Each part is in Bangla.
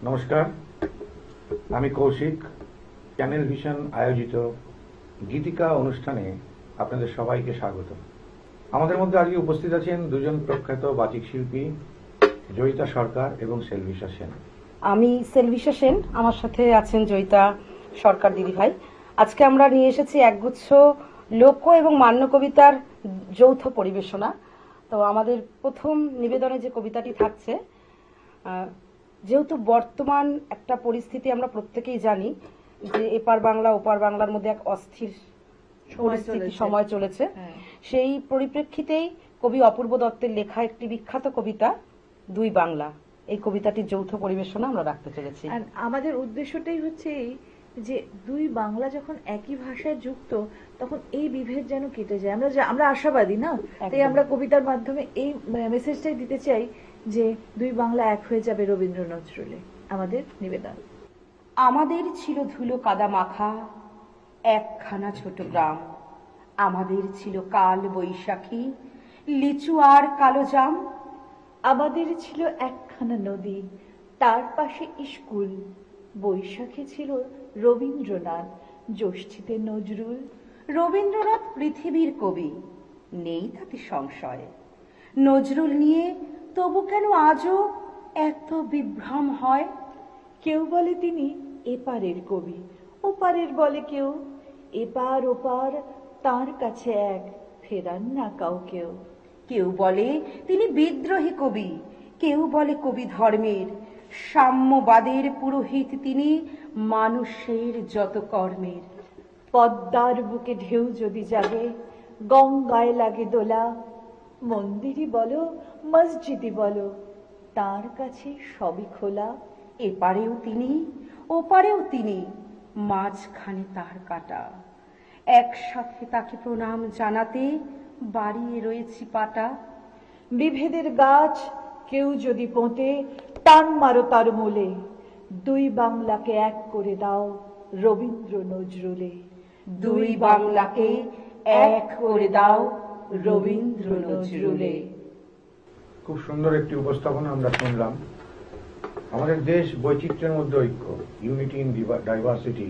নমস্কার, আমি কৌশিক। চ্যানেল ভিশন আয়োজিত গীতিকা অনুষ্ঠানে আপনাদের সবাইকে স্বাগত। আমাদের মধ্যে আজকে উপস্থিত আছেন দুজন প্রখ্যাত বাচিক শিল্পী, জয়িতা সরকার এবং সেলভিশা সেন। আমি সেলভিশা সেন, আমার সাথে আছেন জয়িতা সরকার দিদিভাই। আজকে আমরা নিয়ে এসেছি একগুচ্ছ লোক এবং মান্য কবিতার যৌথ পরিবেশনা। তো আমাদের প্রথম নিবেদনে যে কবিতাটি থাকছে, যেহেতু বর্তমান একটা পরিস্থিতি আমরা প্রত্যেকেই জানি যে এপার বাংলা ওপার বাংলার মধ্যে এক অস্থির পরিস্থিতি সময় চলেছে, সেই পরিপ্রেক্ষিতেই কবি অপূর্ব দত্তের লেখা একটি বিখ্যাত কবিতা দুই বাংলা, এই কবিতাটির যৌথ পরিবেশনা আমরা রাখতে চলেছি। আমাদের উদ্দেশ্যটাই হচ্ছে এই যে দুই বাংলা যখন একই ভাষায় যুক্ত তখন এই বিভেদ যেন কেটে যায়। আমরা আশাবাদী না, তাই আমরা কবিতার মাধ্যমে এই মেসেজটাই দিতে চাই যে দুই বাংলা এক হয়ে যাবে রবীন্দ্র নজরুলে। আমাদের নিবেদন। আমাদের ছিল ধুলো কাদা মাখা একখানা ছোট গ্রাম, আমাদের ছিল কাল বৈশাখী লিচু আর কালো জাম, আমাদের ছিল একখানা নদী, তার পাশে স্কুল, বৈশাখে ছিল রবীন্দ্রনাথ, জ্যৈষ্ঠীতে নজরুল। রবীন্দ্রনাথ পৃথিবীর কবি, নেই তাতে সংশয়। নজরুল নিয়ে তবু কেন আজও এত বিভ্রম হয়? কেউ বলে তিনি এপারের কবি, ওপারের বলে কেউ, এপার ওপার তার কাছে এক, ফেরান না কাউকেও। কেউ বলে তিনি বিদ্রোহী কবি, কেউ বলে কবি ধর্মের, সাম্যবাদের পুরোহিত তিনি, মানুষের যত কর্মের। পদ্মার বুকে ঢেউ যদি জাগে, গঙ্গায় লাগে দোলা, মন্দিরই বলো মসজিদই বলো, তার কাছে সবই খোলা। এপারেও তিনি ওপারেও তিনি, মাঝখানে তার কাটা, একসাথে তাকে প্রণাম জানাতে বাড়িয়ে রয়েছি পাটা। বিভেদের গাছ কেউ যদি পোঁতে, টান মারো তার মূলে, দুই বাংলাকে এক করে দাও রবীন্দ্র নজরুলে। দুই বাংলাকে এক করে দাও রবীন্দ্র নজরুলে। খুব সুন্দর একটি উপস্থাপনা আমরা শুনলাম। আমাদের দেশ বৈচিত্র্যের মধ্যে ঐক্য, ইউনিটি ইন ডাইভার্সিটি,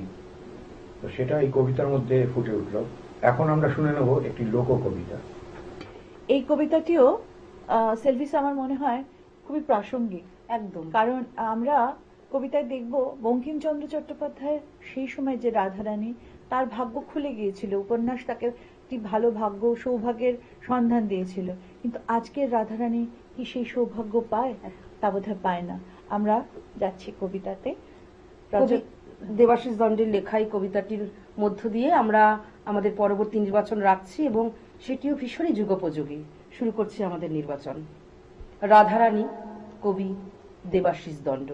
তো সেটা এই কবিতার মধ্যে ফুটে উঠল। এখন আমরা শুনে নেব একটি লোক কবিতা। এই কবিতাটিও সেলভিস আমার মনে হয় খুবই প্রাসঙ্গিক একদম, কারণ আমরা কবিতায় দেখব বঙ্কিমচন্দ্র চট্টোপাধ্যায়ের সেই সময় যে রাধারানী, তার ভাগ্য খুলে গিয়েছিল, উপন্যাস তাকে একটি ভালো ভাগ্য সৌভাগ্যের সন্ধান দিয়েছিল, কিন্তু আজকের রাধারানী কি সেই সৌভাগ্য পায়? তা বোধহয় পায় না। আমরা যাচ্ছি কবিতাতে। দেবাশিস দণ্ডের লেখা এই কবিতাটির মধ্য দিয়ে আমরা আমাদের পরবর্তী নির্বাচন রাখছি এবং সেটিও ভীষণই যুগোপযোগী। শুরু করছি আমাদের নির্বাচন। রাধারানী, কবি দেবাশিস দণ্ড।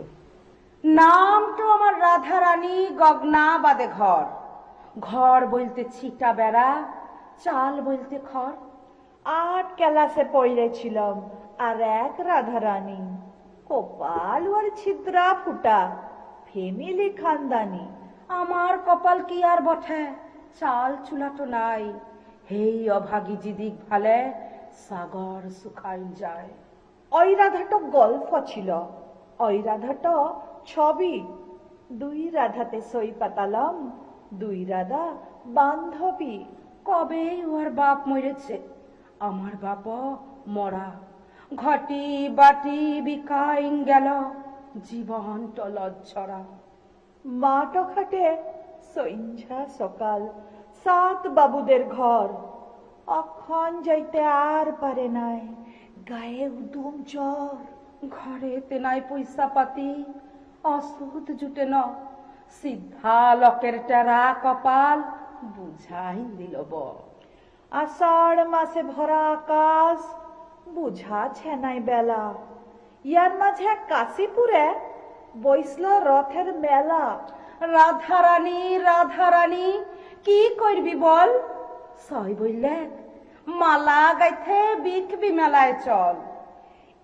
নাম তো আমার রাধারানী, গগনা বাদে ঘর, ঘর বলতে ছিটা বেড়া, চাল বলতে খড়। 8 ক্লাসে পড়েছিলাম আর এক রাধারানী, কপাল ওর ছিদ্রা ফুটা, ফ্যামিলি খানদানি। আমার কপাল কি আর বটে, চাল চুলাটো নাই, হেই অভাগী জিদিক ভালে, সাগর শুকাইল যায়। ওই রাধাটা গল্প ছিল, ওই রাধাটা ছবি, দুই রাধাতে সই পাতালাম, দুই রাধা বান্ধবী। কবে ওর বাপ মরেছে, আমার বাপ মরা, ঘটি বাটি বিকাইন গেল, জীবন লজ্জরা। মাটো খাটে সন্ধ্যা সকাল, 7 বাবুদের ঘর, অক্ষণ যাইতে আর পারে নাই, গায়ে উদুম জ্বর। ঘরেতে নাই পয়সা পাতি, অসুধ জুটে ন, সিদ্ধা লকের টেরা কপাল, বুঝাই দিল ব। আষাঢ় মাসে ভরা আকাশ, বুঝা ছেনাই বেলা, ইয়ার মাঝে কাশীপুরে বৈসল রথের মেলা। রাধারানী রাধারানী কি করবি বল, সই বললে মালা গাইতে বিকবি মেলায় চল।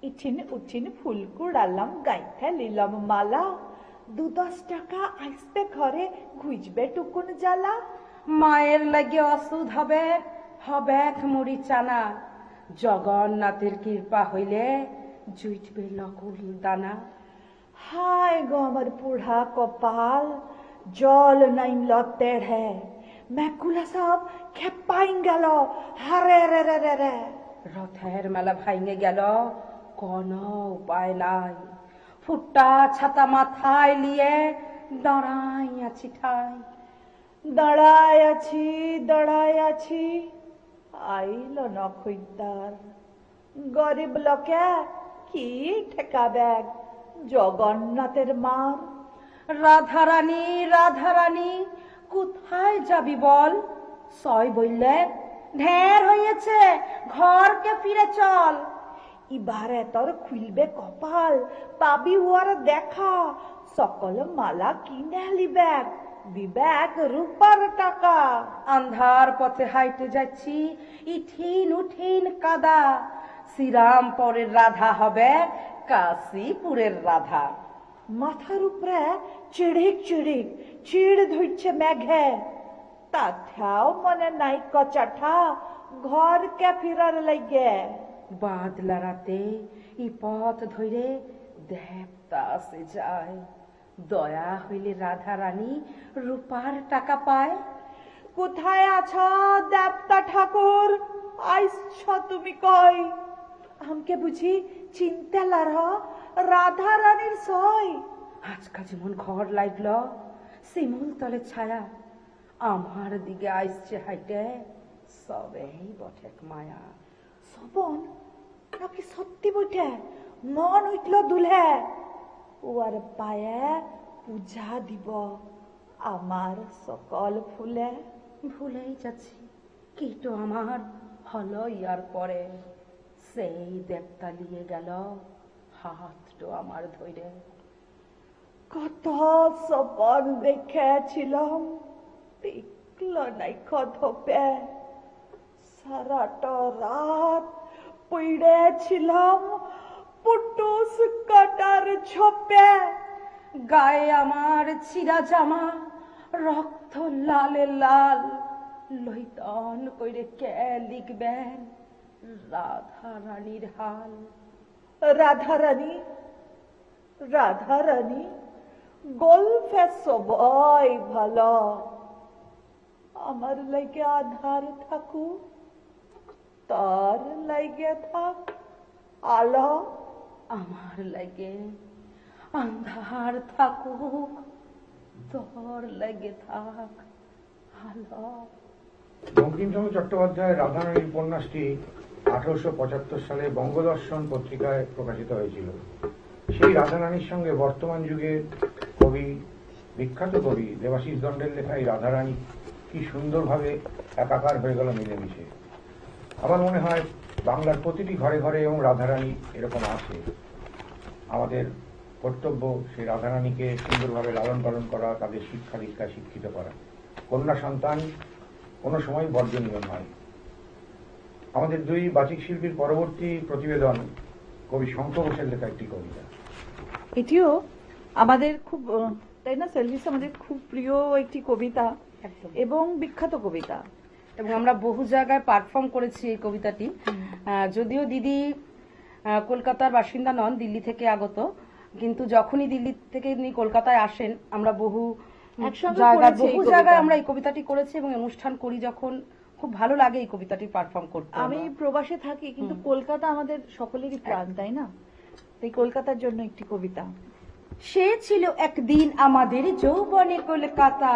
ইঠিন উঠিন ফুল কুড়ালাম, গাইতে লিলাম মালা, 2-10 টাকা আসবে ঘরে, ঘুজবে টুকুন জ্বালা। মায়ের লাগে অসুধ হবে, হবে মুড়ি চানা, জগন্নাথের কৃপা হইলে জুটবে লকুল দানা। হায় গো আমার বুড়া কপাল, জল নাইমল তেড়ে, মেকুলা সব খেপাইন গেল, হারে রে রে রে রে। রথের মেলা ভাঙে গেল, কোনো উপায় নাই। ফুটা ছাতা মাথায় নিয়ে দাঁড়াই আছি ঠাই। দাঁড়ায় আছি, আইল না খইদ্দার। গরিব লোকে কি ঠেকাবে জগন্নাথের মার। রাধারানী কোথায় যাবি বল? সয় বললে ঢের হয়েছে, ঘরকে ফিরে চল। এবারে তোর খুলবে কপাল, পাবি ওর দেখা। সকল মালা কিনে লিবেক, দিবেক রূপার টাকা। আন্ধার পথে হাইটে যাচ্ছি, ইঠিন উঠিন কাদা। শ্রীরামপুরের রাধা হবে কাশীপুরের রাধা। মাথার উপরে চিড়িক চিড় ধরছে মেঘে। তাথাও মনে নাই কচাঠা, ঘরকে ফিরার লাগে। বাদলা রাতে ই পথ ধরে দেবতা আসে যায়। দয়া হইলে রাধা রানী রূপার টাকা পায়। কোথায় আছো দেবতা ঠাকুর, আইছ তুমি কই? আমকে বুঝি চিনতে লার রাধা রানীর সই? আজকা যেমন ঘর লাগল, শিমুল তলে ছায়া। আমার দিকে আইসছে হাইটে, সবেই বটেক মায়া। সবন নাকি সত্যি বটে? মন উঠল দুলে, ওর পায়ে পূজা দিব আমার সকল ফুলে। ভুলেই যাচ্ছি কিটো আমার হলো ইয়ার পরে। সেই দেবতা লিয়ে গেল হাতটো আমার ধরে। কত সপন দেখেছিলাম, দেখল নাই খোপে। সারাটা রাত পড়েছিলাম পুটুস কাটার ঝোপে। গায়ে আমার ছিঁড়া জামা, রক্ত লালে লাল। লইতন কইরে কে লিখবেন রাধা রানীর হাল। রাধা রানী গল্পে সবাই ভালো, আমার লাগে আধার থাকুক, তার লাগে থাক আলো। আমার লাগে আন্ধার থাকুক, তোর লাগে থাক আলো। বঙ্কিমচন্দ্র চট্টোপাধ্যায়ের রাধারানীর উপন্যাসটি 1875 সালে বঙ্গদর্শন পত্রিকায় প্রকাশিত হয়েছিল। সেই রাধারানীর সঙ্গে বর্তমান যুগের বিখ্যাত কবি দেবাশিস দণ্ডের লেখা এই রাধারানী কি সুন্দরভাবে একাকার হয়ে গেল মিলেমিশে। আমার মনে হয় বাংলার প্রতিটি ঘরে ঘরে এবং রাধারানী এরকম আছে। আমাদের কর্তব্য সেই রাধারানীকে সুন্দরভাবে লালন পালন করা, তাদের শিক্ষা দীক্ষায় শিক্ষিত করা। কন্যা সন্তান কোনো সময় বর্জনীয় নয়। আমাদের দুই বাচিক শিল্পীর পরবর্তী প্রতিবেদন কবি শঙ্খ ঘোষের লেখা একটি কবিতা। এটিও আমাদের খুব, তাই না সেলভিস, আমাদের খুব প্রিয় একটি কবিতা একদম। এবং বিখ্যাত কবিতা। এবং আমরা বহু জায়গায় পারফর্ম করেছি এই কবিতাটি। যদিও দিদি কলকাতার বাসিন্দা নন, দিল্লি থেকে আগত, কিন্তু যখনই দিল্লি থেকে উনি কলকাতায় আসেন আমরা বহু একসঙ্গে জায়গায় করেছি এই বহু কবিতা। জায়গায় আমরা এই কবিতাটি করেছি এবং অনুষ্ঠান করি যখন খুব ভালো লাগে এই কবিতাটি পারফর্ম করতে। আমি প্রবাসে থাকি, কিন্তু কলকাতা আমাদের সকলেরই প্রাণ, তাই না? এই কলকাতার জন্য একটি কবিতা। সে ছিল একদিন আমাদের যৌবনে কলকাতা,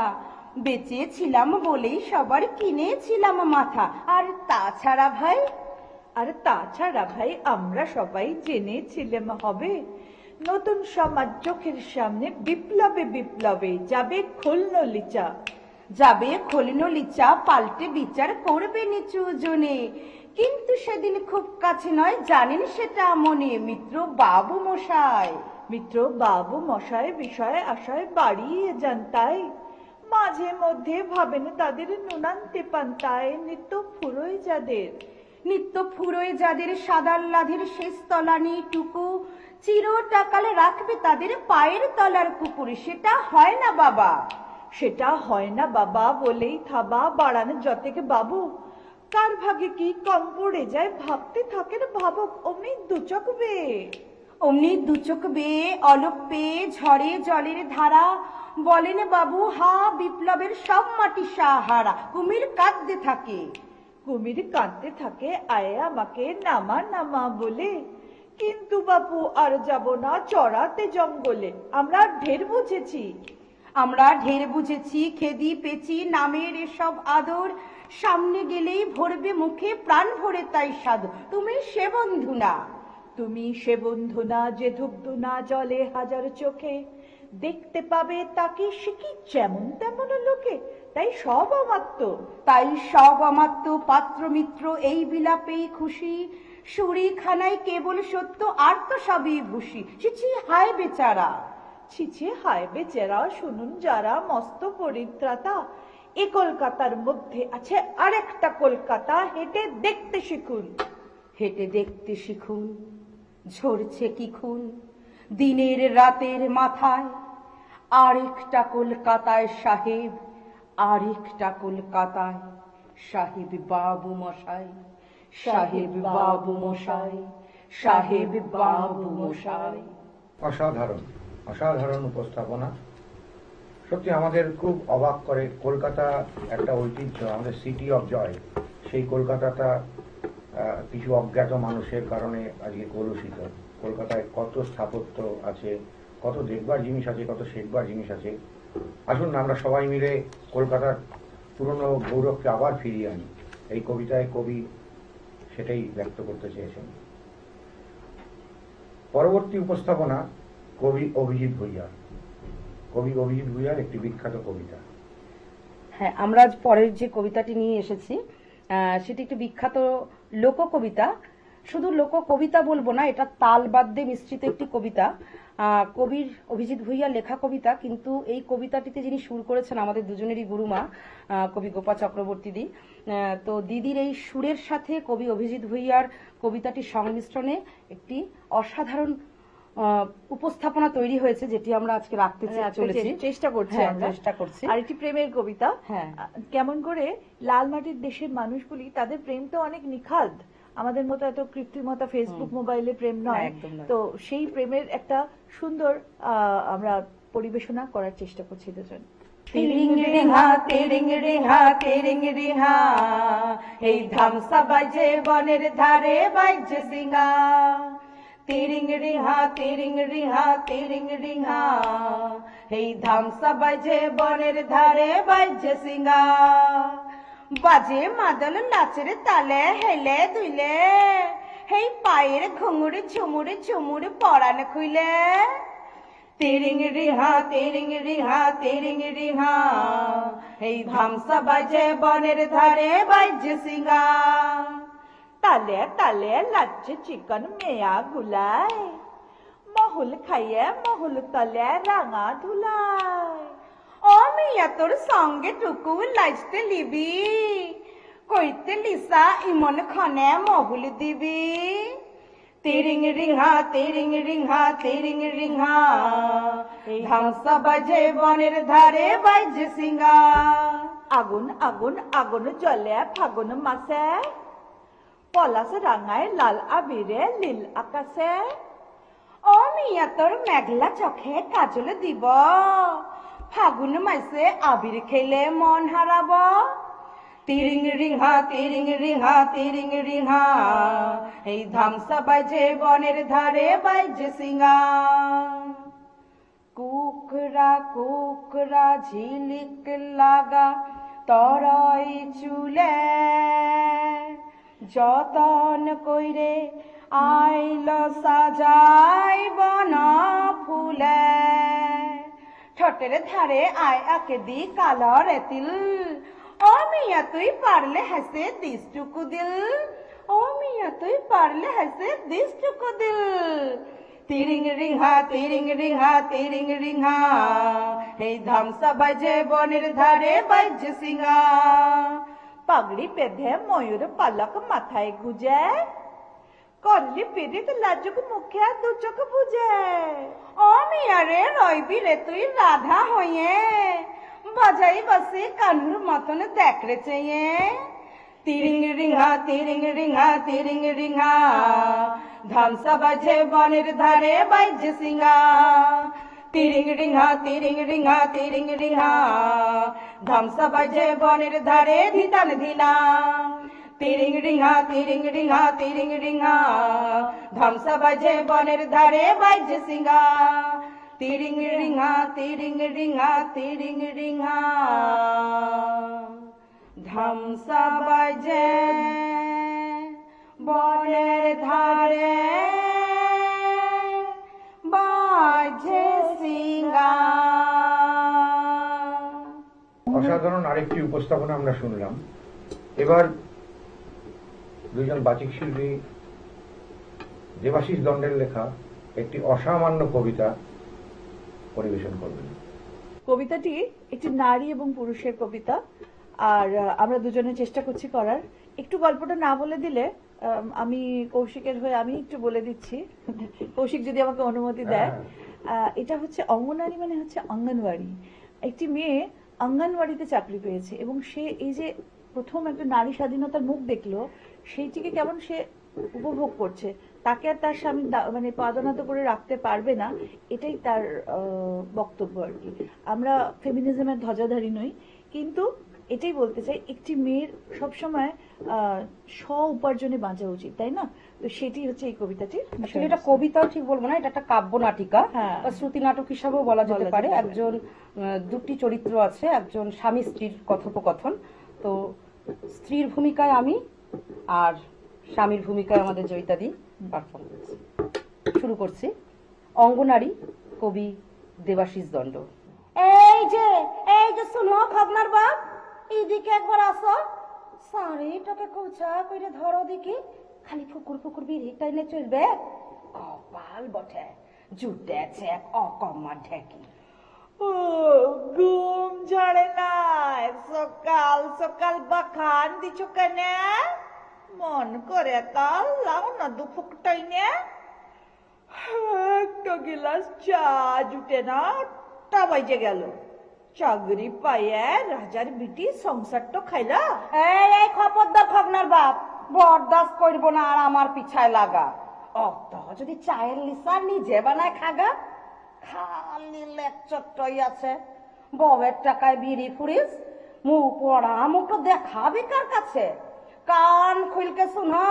বেঁচে ছিলাম বলেই সবার কিনেছিলাম মাথা। আর তাছাড়া ভাই আমরা সবাই জেনেছিলাম হবে নতুন সমাজ চোখের সামনে, বিপ্লবে যাবে খুলনো লিচা। পাল্টে বিচার করবে নিচু জনে। কিন্তু সেদিন খুব কাছে নয়, জানেন সেটা মনে মিত্র বাবু মশাই বিষয়ে আশায় বাড়িয়ে যান তাই। মাঝে মধ্যে ভাবেন তাদের নুনান্তে পান্তায়, নিত্য ফুরোয় যাদের সাদার লাধের শেষ তলানি টুকু চিরটাকালে রাখবে তাদের পায়ের তলার কুকুর। সেটা হয় না বাবা বলেই থাবা বাড়ান যতেক বাবু। কার ভাগে কি কম পড়ে যায় ভাবতে থাকেন ভাবক অমনি দুচকবে। অমনি দুচোখ বেয়ে অলোক পেয়ে ঝড়ে জলের ধারা বলেন বাবু হা বিপ্লবের সব মাটি সাহারা। কুমির কাঁদতে থাকে, কুমির কাঁদতে থাকে আয়ে আমাকে নামা নামা বলে, কিন্তু বাপু আর যাব না চড়াতে জঙ্গলে, আমরা ঢের বুঝেছি। আমরা ঢের বুঝেছি খেদি পেছি নামের এসব আদর, সামনে গেলেই ভরবে মুখে প্রাণ ভরে তাই সাধু। তুমি সে বন্ধু না, তুমি সে বন্ধু না যে ধুগ্ধ না জলে হাজার চোখে, দেখতে পাবে তাকে সে কি যেমন তেমন লোকে, তাই সব অমাত্য। তাই সব অমাত্য পাত্র মিত্র এই বিলাপেই খুশি, সুরি খানায় কেবল সত্য আর তো সবই ভূষি। ছিছি হায় বেচারা, ছিছে হায় বেচারা, শুনুন যারা মস্ত পরিত্রাতা, এ কলকাতার মধ্যে আছে আরেকটা কলকাতা, হেঁটে দেখতে শিখুন। হেঁটে দেখতে শিখুন, ঝরছে কি খুন দিনের রাতের মাথায়। আরেকটা কলকাতায় সাহেব, আরেকটা কলকাতায় সাহেব বাবু মশাই, সাহেব বাবু মশাই, সাহেব বাবু মশাই। অসাধারণ অসাধারণ উপস্থাপনা। সত্যি আমাদের খুব অবাক করে। কলকাতা একটা ঐতিহ্য, আমাদের সিটি অফ জয়। সেই কলকাতাটা কিছু অজ্ঞাত মানুষের কারণে আজকে কলুষিত। কলকাতায় কত স্থাপত্য আছে, কত দেখবার জিনিস আছে, কত শেখবার জিনিস আছে। আসুন না আমরা সবাই মিলে কলকাতার পুরনো গৌরবকে আবার ফিরিয়ে আনি। এই কবিতায় কবি সেটাই ব্যক্ত করতে চেয়েছেন। পরবর্তী উপস্থাপনা কবি অভিজিৎ ভুইয়া। কবি অভিজিৎ ভুইয়ার একটি বিখ্যাত কবিতা। হ্যাঁ, আমরা আজ পরের যে কবিতাটি নিয়ে এসেছি সেটি একটি বিখ্যাত লোককবিতা। শুধু লোককবিতা বলবো না, এটা তালবাদ্যে মিশ্রিত একটি কবিতা। কবির অভিজিৎ ভুইয়া লেখা কবিতা, কিন্তু এই কবিতাটিতে যিনি সুর করেছেন আমাদের দুজনেরই গুরুমা কবি গোপা চক্রবর্তীদি। তো দিদির এই সুরের সাথে কবি অভিজিৎ ভুইয়ার কবিতাটির সংমিশ্রণে একটি অসাধারণ উপস্থাপনা তৈরি হয়েছে, যেটি আমরা আজকে রাখতে চলেছি, চেষ্টা করছি হ্যাঁ, আমরা। চেষ্টা করছি। আর একটি প্রেমের কবিতা। হ্যাঁ। কেমন করে লাল মাটির দেশের মানুষগুলি, তাদের প্রেম তো অনেক নিখাদ, আমাদের মতো এত কৃত্রিমতা ফেসবুক মোবাইলে প্রেম নয়। একদম নয়। তো সেই প্রেমের একটা সুন্দর আমরা পরিবেশনা করার চেষ্টা করছি দুজন। তিরিং রিহা তিরিং রিহা তিরিং রিহা, এই ধামসা বাজে বনের ধারে বাজে সিঙ্গা। তিরিং রিহা তিরিং রিহা তিরিং রিহা, এই ধামসা বাজে বনের ধারে বাজে সিঙ্গা। বাজে মাদল নাচের তালে হেলে দুইলে, হেই পায়ের ঘুঙুর ঝুমুর ঝুমুর পরান খুইলে। তিরিং রিহা তিরিং রিহা তিরিং রিহা, এই ধামসা বাজে বনের ধারে বাজে সিঙ্গা। তালে তালে লাচ্ছে চিকন মেয়া গুলায়, মহুল খাইয়ে মহুল তলে রাঙা ধুলায়। ও মিয়া তোর সঙ্গে টুকু লাজতে লিবি, কইতে লিসা ইমন খনে মহুল দিবি। তিরিং রিহা তিরিং রিহা তিরিং রিহা, এই ধামসা বাজে বনের ধারে বাজে সিঙ্গা। আগুন আগুন আগুন জ্বলে ফাগুন মাসে, পলাশ রাঙায় লাল আবিরে নীল আকাশে। ও মিয়া তোর মেঘলা চোখে কাজল দিব, ফাগুন মাসে আবির খেলে মন হারাব। তিরিং রিহা তিরিং রিহা তিরিং রিহা, এই ধামসা বাজে বনের ধারে বাজে সিঙ্গা। কুকরা কুকরা ঝিলিক লাগা তরই চুলে, যতন কইরে আইল সাজাই বন ফুলে। ঠোঁটের ধারে আয় আকে দি কালো রেতিল, ও মিয়া তুই পারলে হেসে দিসটুকু দিল। ও মিয়া তুই পারলে হেসে দিসটুকু দিল। তিরিং রিহা তিরিং রিহা তিরিং রিহা, এই ধামসা বাজে বনের ধারে বাজে সিঙ্গা। পাগড়ি বেঁধে ময়ূর পালক মাথায় গুজে, করলি পিড়িত লাজুক মুখে দু চোখ বুঝে। ও মিয়া রে রইবি রে তুই রাধা হইয়ে, বাজাই বাসে কানুর মতন দেখ রে চেয়ে। তিরিং রিঙা তিরিং রিঙা তিরিং রিঙা ধামসা বাজে বনের ধারে বাইজে সিঙ্গা তিরিং রিঙা তিরিং রিঙা তিরিং রিঙা ধামসা বাজে বনের ধারে ধিতান ধিনা তিরিং রিঙা তিরিং রিঙা তিরিং রিঙা ধামসা বাজে বনের ধারে বাইজে সিঙ্গা তিরিং রিঙা তিরিং রিঙা তিরিং রিঙা ধামসা বাজে বনের ধারে বাজে সিঙ্গা। অসাধারণ আরেকটি উপস্থাপনা আমরা শুনলাম। এবার দুইজন বাচিক শিল্পী দেবাশিস দণ্ডের লেখা একটি অসামান্য কবিতা পরিবেশন করবেন। কবিতাটি একটি নারী এবং পুরুষের কবিতা, আর আমরা দুজনে চেষ্টা করছি করার। একটু গল্পটা না বলে দিলে আমি কৌশিকের হয়ে আমি একটু বলে দিচ্ছি, কৌশিক যদি আমাকে অনুমতি দেয়। এটা হচ্ছে অঙ্গনারী, মানে হচ্ছে অঙ্গনওয়াড়ি। একটি মেয়ে অঙ্গনওয়াড়িতে চাকরি পেয়েছে এবং সে এই যে প্রথম একটা নারী স্বাধীনতার মুখ দেখলো, সেইটিকে কেমন সে উপভোগ করছে, তাকে আর তার স্বামী মানে পাদনাত করে রাখতে পারবে না, এটাই তার বক্তব্য আর কি। আমরা ফেমিনিজমের ধ্বজাধারী নই, কিন্তু এটাই বলতে চাই একটি মেয়ের সবসময় স্ব উপার্জনে বাঁচা উচিত, তাই না? তো সেটি হচ্ছে এই কবিতাটির বিষয়। এটা কবিতাও ঠিক বলবো না, এটা একটা কাব্য নাটিকা হ্যাঁ। বা শ্রুতি নাটক হিসাবেও বলা যেতে বলা পারে। যেতে পারে। একজন দুটি চরিত্র আছে, একজন স্বামী স্ত্রীর কথোপকথন। তো স্ত্রীর ভূমিকায় আমি আর স্বামীর ভূমিকায় আমাদের জয়িতাদি পারফর্ম করছি। শুরু করছি। অঙ্গনারী, কবি দেবাশিস দণ্ড। এই যে শুনো ভাবনার বাপ, এইদিকে একবার আসো। শাড়িটাকে কোচা করে ধরো দেখি, খালি ফুকুর ফুকুর বিড়ি টাইলে চলবে? কপাল বটে, জুটেছে এক অকম্মা ঢেকি। ঘুম ঝাড়ে নাই, সকাল সকাল বাখান দিছো কেনে? মন করে কাল লাও না দুপুকটাই নে, একটা গিলাস চা জুটে না, 8টা বাজে গেল। চাকরি পাইয়ে রাজার বিটি সংসারটা খাইলা? এই খবরদার ভাবনার বাপ, বরদাস্ত করবো না আর আমার পিছায় লাগা। অত যদি চায়ের লিসা নিজে বানায় খাগা, খালি লেকচরটাই আছে। বউয়ের টাকায় বিড়ি ফুরিস, মুখ পড়া মুখ দেখাবি কার কাছে? কান খুলকে শুনো,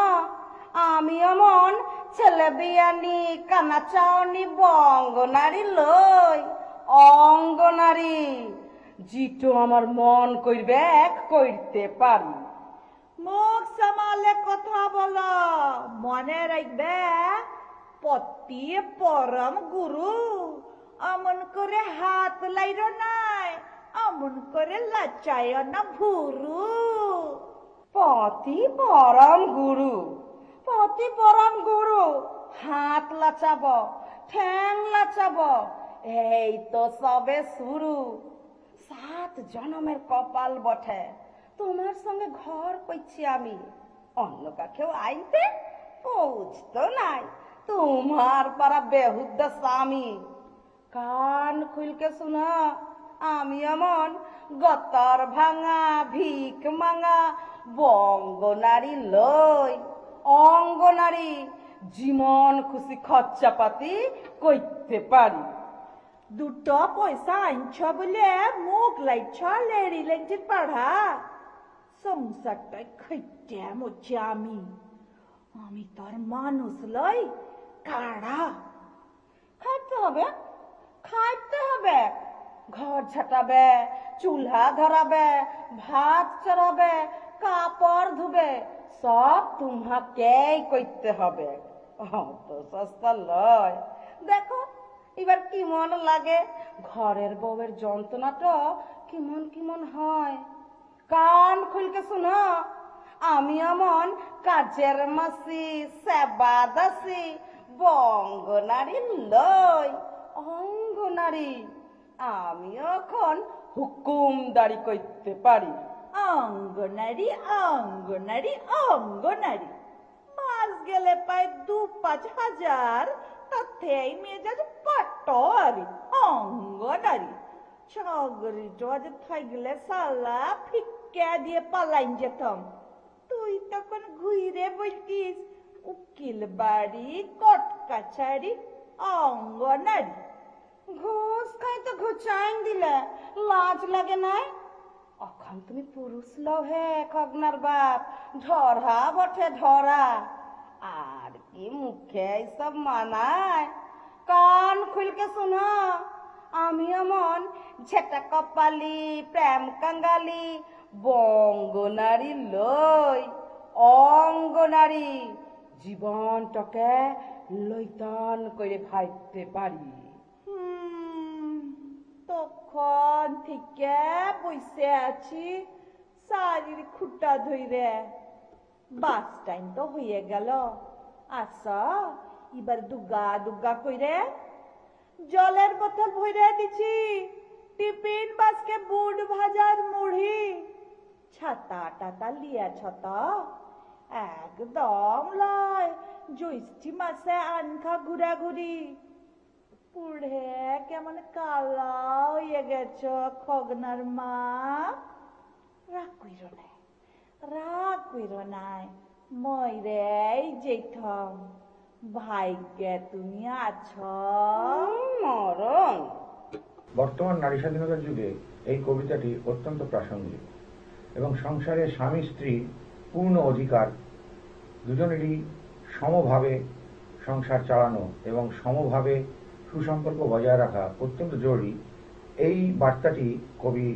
আমি এমন ছেলে বিয়ানি কানা চাওনি বঙ্গনারী লই। অঙ্গনারী জিটো আমার মন করবে এক করতে পারি। মুখ সামালে কথা বলো, মনে রাখবে পতি পরম গুরু। অমন করে হাত লাইর নাই, অমন করে লাচায় না ভুরু। পতি পরম গুরু, পতি পরম গুরু, হাত লাচাব, ঠ্যাং লাচাব, এই তো সবে শুরু। 7 জনমের কপাল বটে, তোমার সঙ্গে ঘর করছি আমি। অন্য কাকেও আইতে পৌঁছ তো নাই, তোমার পারা বেহুদ্দ স্বামী। কান খুলকে শুনো, আমি এমন গতর ভাঙা ভিক মাঙা বঙ্গনারী লই। অঙ্গনারী জীবন খুশি খরচাপাতি করতে পারি। 2 পয়সা আনছ বলে মুখ লাইছ লেড়ি লেংটির পাড়া। সংসারটাই খাইতে মরছি আমি, আমি তোর মানুষ লই কাড়া। খাইতে হবে, খাইতে হবে। ঘর ঝাঁটাবে, চুলহা ধরাবে, ভাত চড়াবে, কাপড় ধুবে, সব তোমাকেই করতে হবে। অত সস্তা লয়। দেখো এবার কেমন লাগে, ঘরের বউয়ের যন্ত্রণাটা কেমন কেমন হয়। কান খুলকে শুনো, আমি এমন কাজের মাসি সেবা দাসী বঙ্গনারী লই। অঙ্গনারী আমি এখন হুকুমদারি করতে পারি। অঙ্গনারী অঙ্গনারী অঙ্গনারী, মাস গেলে পায় 2-5 হাজার, তাতে এই মেজাজ পাটরি। অঙ্গনারী চাকরিটা যে থাকলে সালা ফিক্কা দিয়ে পালাইন যেতাম, তুই তখন ঘুরে বলতিস উকিল বাড়ি, কোর্ট কাছারি, অঙ্গনারী। ঘুষ খাই তো ঘুচাইন দিলে লাজ লাগে নাই? অখন তুমি পুরুষ লহে খগনার বাপ, ধরা বটে ধরা। আর কি মুখে এইসব মানায়? কান খুলকে শুনো, আমি এমন ঝেটা কপালি, প্রেম কাঙ্গালি, বঙ্গনারী লই, অঙ্গনারী জীবনটাকে লইতন করে খাইতে পারি। তখন থেকে বসে আছি শাড়ির খুঁটা ধইরে। বাস টাইম তো হয়ে গেল, আসা এবার দুগা দুগা কইরে জলের বোতল ভরে দিছি, টিফিন বাসকে বুট ভাজার মুড়ি, ছাতা টাতা লিয়াছ তো? একদম লয়, জ্যৈষ্ঠী মাসে আনখা ঘুরাঘুরি। পুড়ে কেমন কালা হয়ে গেছ খগনার মা। রাগ কইর নাই, রাগ কইর নাই, ময়রে যেথম ভাগ্যে তুমি আছো। মরণ। বর্তমান নারী স্বাধীনতার যুগে এই কবিতাটি অত্যন্ত প্রাসঙ্গিক এবং সংসারে স্বামী স্ত্রী পূর্ণ অধিকার, দুজনেরই সমভাবে সংসার চালানো এবং সমভাবে সুসম্পর্ক বজায় রাখা অত্যন্ত জরুরি। এই বার্তাটি কবি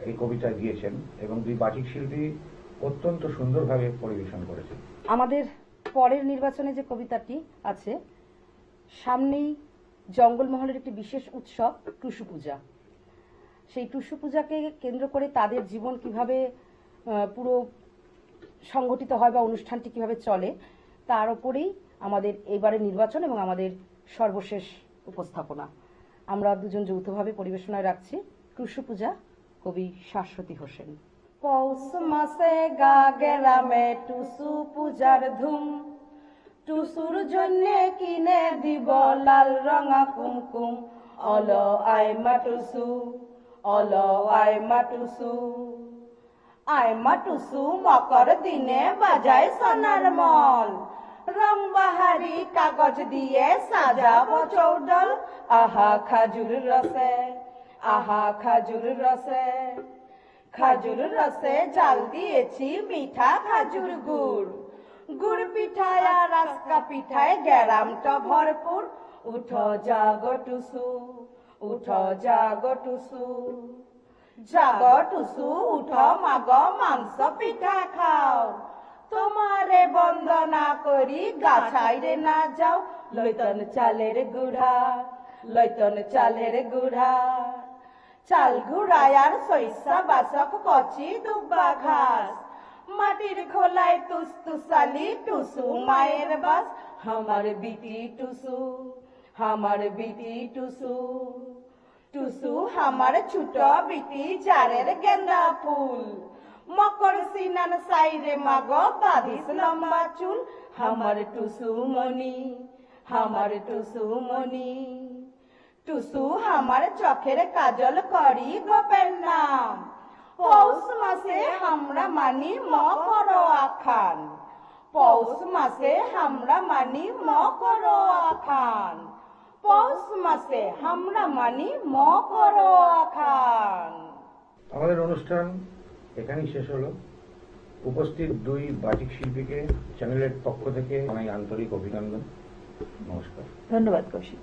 এই কবিতায় দিয়েছেন এবং দুই বাচিক শিল্পী অত্যন্ত সুন্দরভাবে পরিবেশন করেছেন। আমাদের পরের নির্বাচনে যে কবিতাটি আছে, সামনেই জঙ্গলমহলের একটি বিশেষ উৎসব টুসু পূজা। সেই টুসু পূজাকে কেন্দ্র করে তাদের জীবন কিভাবে পুরো সংগঠিত হয় বা অনুষ্ঠানটি কিভাবে চলে, তার উপরেই আমাদের এবারের নির্বাচন এবং আমাদের সর্বশেষ উপস্থাপনা। আমরা দুজন যৌথভাবে পরিবেশনায় রাখছি টুসু পূজা, কবি শাশ্বতী হোসেন। পৌষ মাসে গা গেরামে টুসু পূজার ধুম, টুসুর জন্য কিনে দিব লাল রঙা কুমকুম। অল আইমা টুসু, অল আইমা টুসু, আইমা টুসু মকর দিনে বাজায় সোনার মল। রং বাহারি কাগজ দিয়ে সাজাবো চৌডল। আহা খাজুর রসে, আহা খাজুর রসে, খাজুর রসে জাল দিয়েছি মিঠা খাজুর গুড়। গুড় পিঠায় আর রাস্কা পিঠায় গ্যারামটা ভরপুর। উঠো জাগো টুসু, উঠো জাগো টুসু, জাগো টুসু উঠো মাগো মাংস পিঠা খাও। তোমারে বন্দনা করি গাছাইরে না যাও। লইতন চালের গুড়া, লইতন চালের গুড়া, চাল ঘুরায় আর সইসা বাসক কচি দুব্বা ঘাস। মাটির খোলায় তুসতুসালি টুসু মায়ের বাস। আমার বিটি টুসু, আমার বিটি টুসু, টুসু আমার ছোট বিটি চারের গেন্দা ফুল। মকর সিনান সাইরে মাগো বাঁধিস লম্বা চুল। আমার টুসু মনি, আমার টুসু মনি, টুসু আমার চোখের কাজল করি গোপের নাম। পৌষ মাসে আমরা মানি মকর আখান, পৌষ মাসে আমরা মানি মকর আখান, পৌষ মাসে আমরা মানি মকর আখান। আমাদের অনুষ্ঠান এখানেই শেষ হলো। উপস্থিত দুই বাচিক শিল্পীকে চ্যানেলের পক্ষ থেকে অনেক আন্তরিক অভিনন্দন। নমস্কার। ধন্যবাদ কৌশিক।